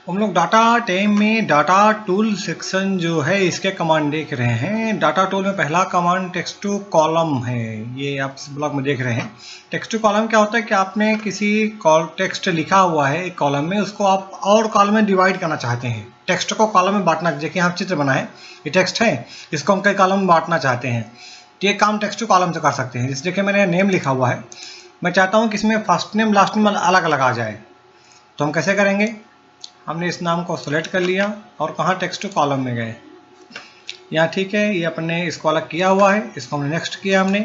हम लोग data tab में डाटा टूल सेक्शन जो है इसके कमांड देख रहे हैं। डाटा टूल में पहला कमांड टेक्स्ट टू कॉलम है, ये आप इस ब्लॉक में देख रहे हैं। टेक्स्ट टू कॉलम क्या होता है कि आपने किसी टेक्स्ट लिखा हुआ है एक कॉलम में, उसको आप और कॉलम में डिवाइड करना चाहते हैं। टेक्स्ट को कॉलम में बांटना, देखिए यहाँ चित्र बना है, ये टेक्स्ट है, इसको हम कई कॉलम में बांटना चाहते हैं। तो ये काम टेक्स्ट टू कॉलम से कर सकते हैं। जैसे देखिए मैंने नेम लिखा हुआ है, मैं चाहता हूँ कि इसमें फर्स्ट नेम लास्ट नेम अलग अलग आ जाए। तो हम कैसे करेंगे, हमने इस नाम को सेलेक्ट कर लिया और कहाँ टेक्स्ट टू कॉलम में गए, यहाँ ठीक है, ये अपने इसको अलग किया हुआ है, इसको हमने नेक्स्ट किया। हमने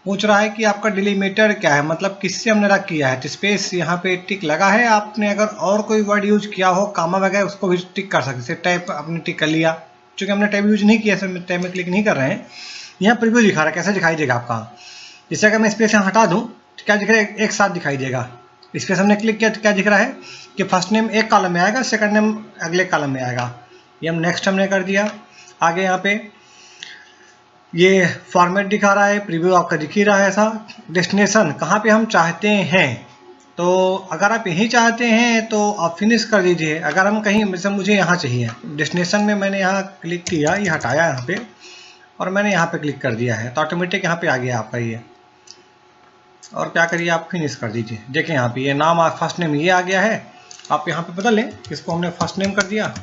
पूछ रहा है कि आपका डिलीमीटर क्या है, मतलब किससे हमने अलग किया है। तो स्पेस यहाँ पे टिक लगा है, आपने अगर और कोई वर्ड यूज किया हो कामा वगैरह उसको भी टिक कर सकते। जैसे टैब आपने टिक कर लिया, चूँकि हमने टैब यूज नहीं किया, टैब में क्लिक नहीं कर रहे हैं। यहाँ प्रीव्यू दिखा रहा है, कैसे दिखाई देगा आपका। जैसे अगर मैं स्पेस यहाँ हटा दूँ तो क्या दिख रहा है, एक साथ दिखाई देगा। स्पेस हमने क्लिक किया तो क्या दिख रहा है कि फर्स्ट नेम एक कॉलम में आएगा, सेकंड नेम अगले कॉलम में आएगा। ये हम नेक्स्ट हमने कर दिया। आगे यहाँ पे ये फॉर्मेट दिखा रहा है, प्रीव्यू आपका दिख ही रहा है ऐसा। डेस्टिनेशन कहाँ पे हम चाहते हैं, तो अगर आप यहीं चाहते हैं तो आप फिनिश कर दीजिए। अगर हम कहीं, जैसे मुझे यहाँ चाहिए डेस्टिनेशन में, मैंने यहाँ क्लिक किया, ये हटाया यहाँ पे और मैंने यहाँ पे क्लिक कर दिया है तो ऑटोमेटिक यहाँ पे आ गया आपका ये। और क्या करिए, आप फिनिश कर दीजिए। देखें यहाँ पे ये नाम फर्स्ट नेम ये आ गया है। आप यहाँ पे बदल लें, इसको हमने फर्स्ट नेम कर दिया,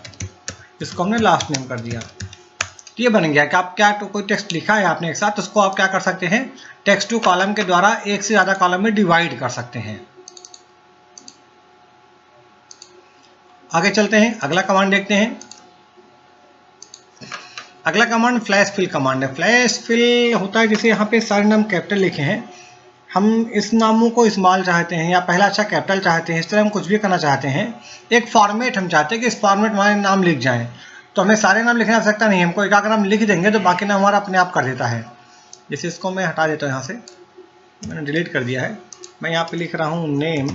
इसको हमने लास्ट नेम कर दिया। ये बन गया कि आप क्या तो कोई टेक्स्ट लिखा है आपने एक साथ, उसको आप क्या कर सकते हैं, टेक्स्ट टू कॉलम के द्वारा एक से ज़्यादा कॉलम में डिवाइड कर सकते हैं। आगे चलते हैं, अगला कमांड देखते हैं। अगला कमांड फ्लैश फिल कमांड है। फ्लैश फिल होता है जैसे यहाँ पे सारे नाम कैपिटल लिखे हैं, हम इस नामों को स्मॉल चाहते हैं या पहला अच्छा कैपिटल चाहते हैं, इस तरह हम कुछ भी करना चाहते हैं। एक फॉर्मेट हम चाहते हैं कि इस फॉर्मेट में हमारे नाम लिख जाएं, तो हमें सारे नाम लिखने की आवश्यकता नहीं है। हमको एक नाम लिख देंगे तो बाकी नाम हमारा अपने आप कर देता है। जैसे इसको मैं हटा देता हूँ, यहाँ से मैंने डिलीट कर दिया है। मैं यहाँ पे लिख रहा हूँ नेम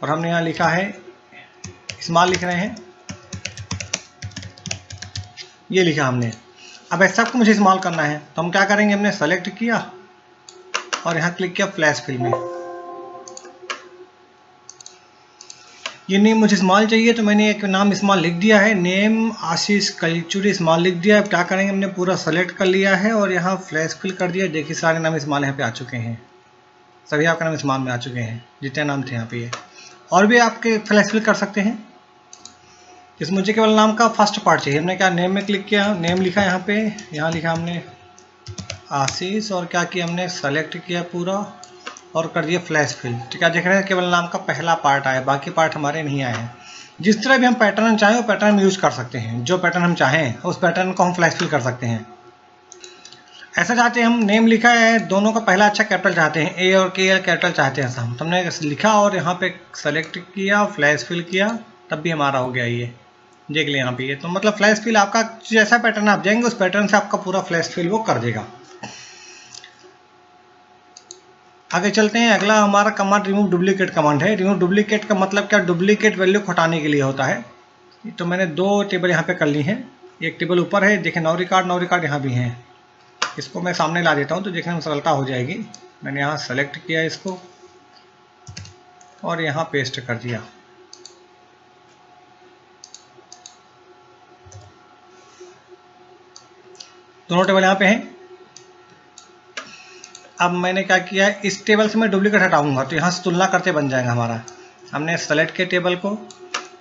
और हमने यहाँ लिखा है स्मॉल, लिख रहे हैं, ये लिखा हमने। अब ऐसा सबको मुझे स्मॉल करना है तो हम क्या करेंगे, हमने सेलेक्ट किया और यहाँ क्लिक किया फ्लैश फिल में। ये नेम मुझे स्मॉल चाहिए तो मैंने एक नाम स्मॉल लिख दिया है, नेम आशीष कलचुरी स्मॉल लिख दिया। अब क्या करेंगे, हमने पूरा सेलेक्ट कर लिया है और यहाँ फ्लैश फिल कर दिया। देखिए सारे नाम स्मॉल यहाँ पे आ चुके हैं, सभी आपका नाम स्मॉल में आ चुके हैं जितने नाम थे यहाँ पे। और भी आपके फ्लैश फिल कर सकते हैं। इस मुझे केवल नाम का फर्स्ट पार्ट चाहिए। हमने क्या नेम में क्लिक किया, नेम लिखा यहाँ पे, यहाँ लिखा हमने आशीष और क्या किया, हमने सेलेक्ट किया पूरा और कर दिया फ्लैश फिल। तो क्या देख रहे हैं, केवल नाम का पहला पार्ट आया, बाकी पार्ट हमारे नहीं आए हैं। जिस तरह भी हम पैटर्न चाहें वो पैटर्न हम यूज कर सकते हैं। जो पैटर्न हम चाहें उस पैटर्न को हम फ्लैश फिल कर सकते हैं। ऐसा चाहते हैं, हम नेम लिखा है, दोनों का पहला अच्छा कैपिटल चाहते हैं, ए और के कैपिटल चाहते हैं, ऐसा हम हमने लिखा और यहाँ पे सेलेक्ट किया, फ्लैश फिल किया, तब भी हमारा हो गया। ये देख लें यहाँ पे, ये तो मतलब फ्लैश फिल आपका जैसा पैटर्न आप जाएंगे उस पैटर्न से आपका पूरा फ्लैश फिल वो कर देगा। आगे चलते हैं, अगला हमारा कमांड रिमूव डुप्लीकेट कमांड है। रिमूव डुप्लीकेट का मतलब क्या, डुप्लीकेट वैल्यू को हटाने के लिए होता है। तो मैंने दो टेबल यहाँ पे कर ली हैं, एक टेबल ऊपर है, देखें नौ रिकॉर्ड यहाँ भी हैं। इसको मैं सामने ला देता हूँ तो देखने में सरलता हो जाएगी। मैंने यहाँ सेलेक्ट किया इसको और यहाँ पेस्ट कर दिया। दोनों टेबल यहाँ पे हैं। अब मैंने क्या किया, इस टेबल से मैं डुप्लीकेट हटाऊंगा तो यहाँ से तुलना करते बन जाएगा हमारा। हमने सेलेक्ट किया टेबल को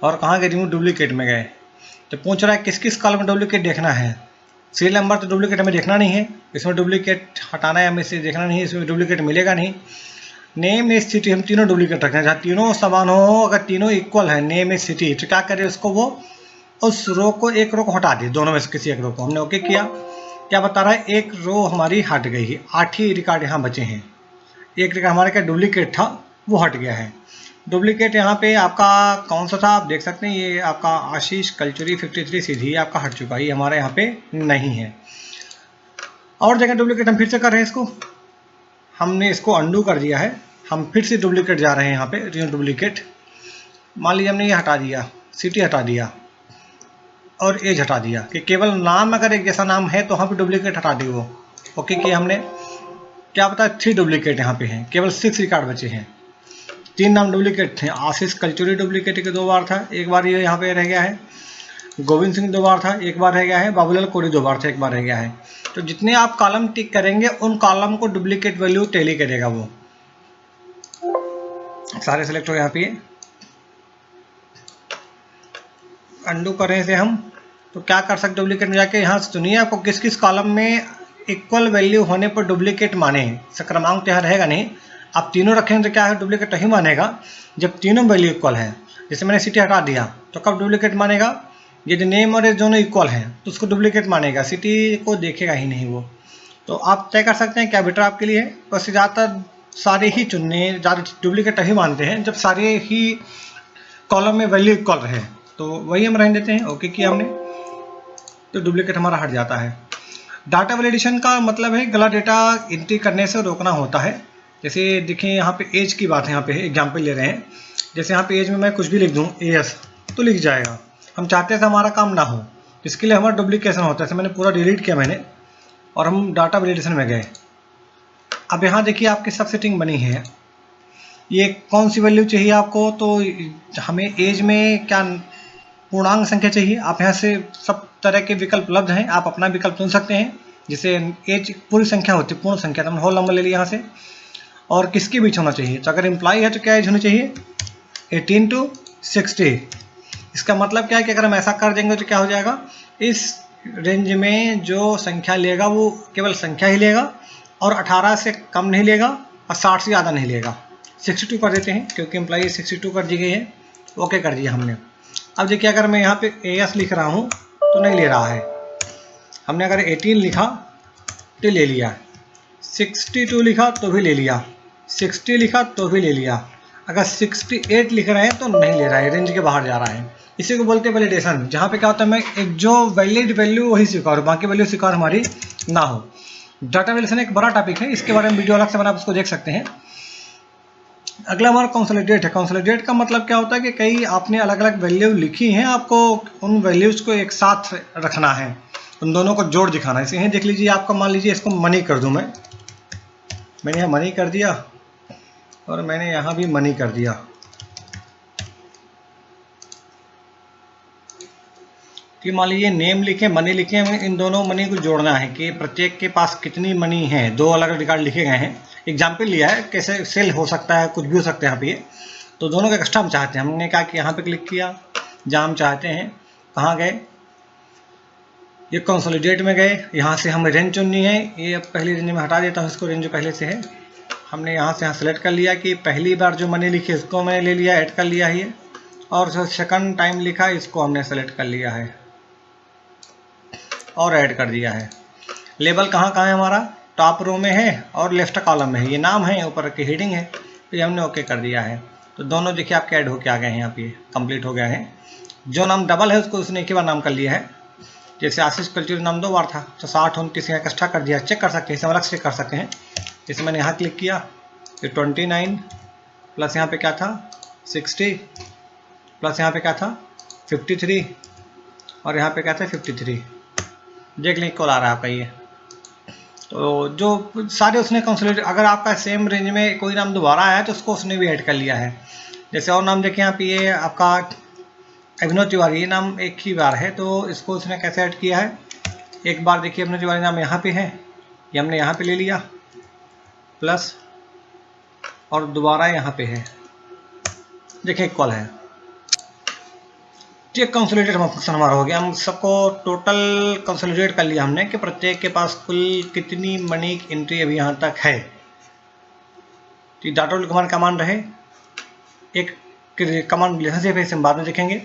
और कहाँ गए, रिमूव डुप्लीकेट में गए। तो पूछ रहा है किस किस कॉलम में डुप्लीकेट देखना है। सीरियल नंबर तो डुप्लीकेट हमें देखना नहीं है, इसमें डुप्लीकेट हटाना है, हमें इसे देखना नहीं है, इसमें डुप्लीकेट मिलेगा नहीं। नेम एज सिटी हम तीनों डुप्लीकेट रखना है, जहाँ तीनों समान हो, अगर तीनों इक्वल है नेम एज सिटी, तो क्या करें उसको, वो उस रो को, एक रो को हटा दे, दोनों में से किसी एक रो को। हमने ओके किया। क्या बता रहा है, एक रो हमारी हट गई है, 8 ही रिकॉर्ड यहाँ बचे हैं। एक रिकॉर्ड हमारा क्या डुप्लीकेट था वो हट गया है। डुप्लीकेट यहाँ पे आपका कौन सा था आप देख सकते हैं, ये आपका आशीष कलचुरी 53 सीधी आपका हट चुका है, ये हमारे यहाँ पे नहीं है। और जगह डुप्लीकेट हम फिर से कर रहे हैं, इसको हमने इसको अंडू कर दिया है, हम फिर से डुप्लीकेट जा रहे हैं यहाँ पे, रिमूव डुप्लीकेट। मान लीजिए हमने ये हटा दिया, सिटी हटा दिया और एज हटा दिया, कि केवल नाम अगर एक जैसा नाम है तो वहाँ पे डुप्लीकेट हटा दी वो। ओके किया हमने। क्या पता 3 डुप्लीकेट यहाँ पे हैं, केवल 6 रिकॉर्ड बचे हैं। 3 नाम डुप्लीकेट थे। आशीष कल्चुरी डुप्लीकेट के 2 बार था, 1 बार ये यहाँ पे रह गया है। गोविंद सिंह 2 बार था, 1 बार रह गया है। बाबूलाल कोरी 2 बार था, 1 बार रह गया है। तो जितने आप कॉलम टिक करेंगे उन कॉलम को डुप्लीकेट वैल्यू टैली करेगा वो। सारे सेलेक्ट हो यहाँ पे, अंडू करें इसे हम। तो क्या कर सकते डुप्लीकेट में जाके यहाँ से चुनिए आपको किस किस कॉलम में इक्वल वैल्यू होने पर डुप्लीकेट माने। क्रमांक तो यहाँ रहेगा नहीं, आप तीनों रखेंगे तो क्या है डुप्लीकेट ही मानेगा जब तीनों वैल्यू इक्वल है। जैसे मैंने सिटी हटा दिया तो कब डुप्लीकेट मानेगा, यदि नेम और एज दोनों इक्वल हैं तो उसको डुप्लीकेट मानेगा, सिटी को देखेगा ही नहीं वो। तो आप तय कर सकते हैं क्या बेटर आपके लिए है। वैसे ज़्यादातर सारे ही चुनने ज़्यादा डुप्लीकेट ही मानते हैं जब सारे ही कॉलम में वैल्यू इक्वल रहे, तो वही हम रहने देते हैं। ओके किया हमने तो डुप्लीकेट हमारा हट जाता है। डाटा वैलिडेशन का मतलब है गलत डेटा एंट्री करने से रोकना होता है। जैसे देखिए यहाँ पे एज की बात है, यहाँ पे एग्जाम्पल ले रहे हैं। जैसे यहाँ पे एज में मैं कुछ भी लिख दूँ एस तो लिख जाएगा। हम चाहते हैं हमारा काम ना हो, इसके लिए हमारा डुप्लीकेशन होता है। जैसे मैंने पूरा डिलीट किया मैंने और हम डाटा वैलिडेशन में गए। अब यहाँ देखिए आपकी सब सेटिंग बनी है, ये कौन सी वैल्यू चाहिए आपको। तो हमें एज में क्या पूर्णांक संख्या चाहिए, आप यहाँ से सब तरह के विकल्प उपलब्ध हैं, आप अपना विकल्प चुन सकते हैं। जैसे एज पूरी संख्या होती है, पूर्ण संख्या, तो हमने होल नंबर ले लिया यहाँ से। और किसके बीच होना चाहिए, तो अगर एम्प्लॉय है तो क्या एज होनी चाहिए 18 to 60। इसका मतलब क्या है कि अगर हम ऐसा कर देंगे तो क्या हो जाएगा, इस रेंज में जो संख्या लेगा वो केवल संख्या ही लेगा और 18 से कम नहीं लेगा और 60 से ज़्यादा नहीं लेगा। 62 कर देते हैं क्योंकि एम्प्लॉय 62 कर दी गई है। ओके कर दिया हमने। अब देखिए अगर मैं यहाँ पे एस लिख रहा हूँ तो नहीं ले रहा है। हमने अगर 18 लिखा तो ले लिया, 62 लिखा तो भी ले लिया, 60 लिखा तो भी ले लिया। अगर 68 लिख रहे हैं तो नहीं ले रहा है, रेंज के बाहर जा रहा है। इसी को बोलते हैं वैलिडेशन, जहाँ पे क्या होता है मैं एक जो वैलिड वैल्यू वही स्वीकार, बाकी वैल्यू स्वीकार हमारी ना हो। डाटा वैलिडेशन एक बड़ा टॉपिक है, इसके बारे में वीडियो अलग से बना, आप उसको देख सकते हैं। अगला हमारा कंसोलिडेट है। कंसोलिडेट का मतलब क्या होता है कि कई आपने अलग अलग वैल्यू लिखी हैं, आपको उन वैल्यूज़ को एक साथ रखना है, उन दोनों को जोड़ दिखाना है। इसे देख लीजिए, आपका मान लीजिए इसको मनी कर दूं मैंने यहाँ मनी कर दिया और मैंने यहाँ भी मनी कर दिया। कि मान लीजिए नेम लिखे मनी लिखे, हमें इन दोनों मनी को जोड़ना है कि प्रत्येक के पास कितनी मनी है। 2 अलग अलग रिकॉर्ड लिखे गए हैं, एग्जाम्पल लिया है, कैसे सेल हो सकता है, कुछ भी हो सकता है यहाँ पे। तो दोनों का एक्स्ट्रा हम चाहते हैं, हमने कहा कि यहाँ पे क्लिक किया, जहाँ हम चाहते हैं कहाँ गए, ये कंसोलिडेट में गए। यहाँ से हमें रेंज चुननी है, ये पहली रेंज में हटा देता हूँ इसको, रेंज जो पहले से है। हमने यहाँ से यहाँ सेलेक्ट कर लिया कि पहली बार जो मनी लिखी इसको मैंने ले लिया, ऐड कर लिया है। और जो सेकंड टाइम लिखा इसको हमने सेलेक्ट कर लिया है और ऐड कर दिया है। लेबल कहाँ कहाँ है हमारा, टॉप रो में है और लेफ्ट कॉलम में है। ये नाम है, ऊपर की हेडिंग है, तो ये हमने ओके कर दिया है। तो दोनों देखिए आपके ऐड होके आ गए हैं, यहाँ पे कंप्लीट हो गया है। जो नाम डबल है उसको उसने एक ही बार नाम कर लिया है। जैसे आशीष कल्चुरी नाम 2 बार था तो 60 29 यहाँ एक्स्ट्रा कर दिया। चेक कर सकते हैं, इसे अलग से चेक कर सकते हैं। जैसे मैंने यहाँ क्लिक किया तो 29 प्लस यहाँ पे क्या था 60 प्लस यहाँ पे क्या था 53 और यहाँ पे क्या था 53। देख लें कॉल आ रहा है आपका ये। तो जो सारे उसने कंसोलिडेट, अगर आपका सेम रेंज में कोई नाम दोबारा आया तो उसको उसने भी ऐड कर लिया है। जैसे और नाम देखें यहाँ पे, ये आपका अभिनव तिवारी, ये नाम एक ही बार है तो इसको उसने कैसे ऐड किया है। एक बार देखिए अभिनव तिवारी नाम यहाँ पे है, ये हमने यहाँ पे ले लिया प्लस और दोबारा यहाँ पे है, देखिए इक्वल है। ये कंसोलिडेट फंक्शन हमारा हो गया। हम सबको टोटल कंसोलिडेट कर लिया हमने कि प्रत्येक के पास कुल कितनी मनी एंट्री अभी यहाँ तक है। तो डाटा कमांड रहे, एक कमांड रिलेशनशिप है, इसे हम बाद में देखेंगे।